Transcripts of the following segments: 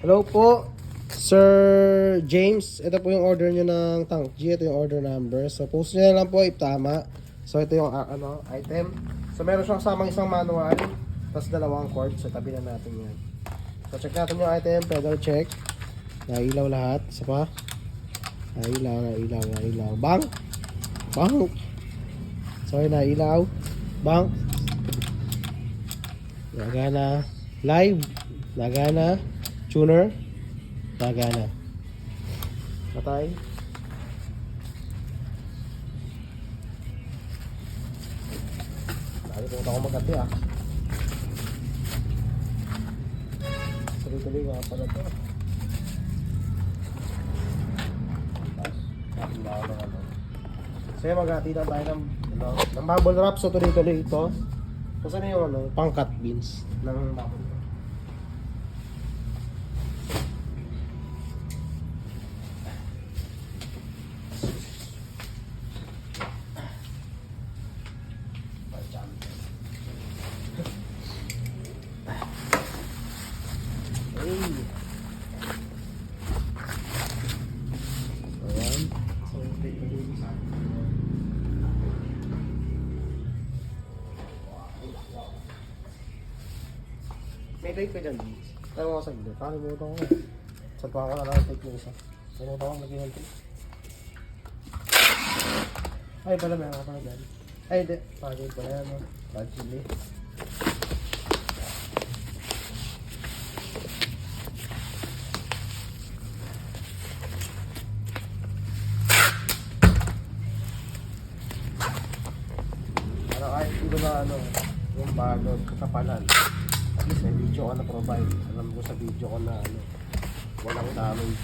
Hello po, Sir James. Ito po yung order nyo ng Tank G. Ito yung order number. So, post nyo na lang po itama. So, ito yung item. So, meron siyang kasamang isang manual. Tapos dalawang cord. So, tabi na natin yan. So, check natin yung item. Pedal check. Nailaw lahat. Isa pa. Nailaw. Bang! Sorry, nailaw. Bang! Nagana. Live. Nagana. Tuner. Nagana. Patay. Nakalimutan ko mag-ati Tuloy-tuloy nga pala ito. So mag-ati na tayo ng bubble wrap. So tuloy-tuloy ito. So saan yung pang-cut beans ng bubble wrap? May take ka dyan, Vince. Tanong ako sa gilid. Nakalimutan ko. Saan pa ako take yung isa. Nakalimutan ko lagi ng take. Ay, pala meron ka pala dyan. Ay, hindi. Pagay pala yan, no? Pagili. Para kahit dito na yung bago, kapalan. At least may video ko na provide. Alam ko sa video ko na walang damage.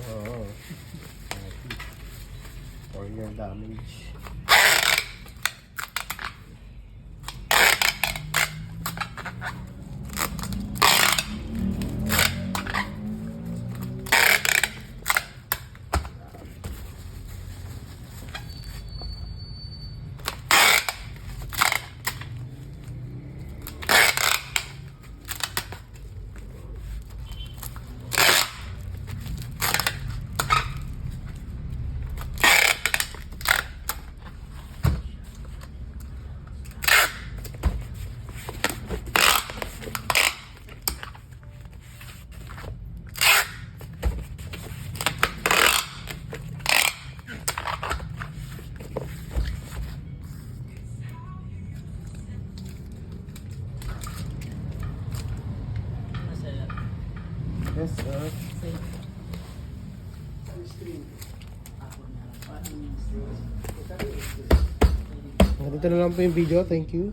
Oo. 4-year damage. Yes, sir. Dito na lang po yung video. Thank you.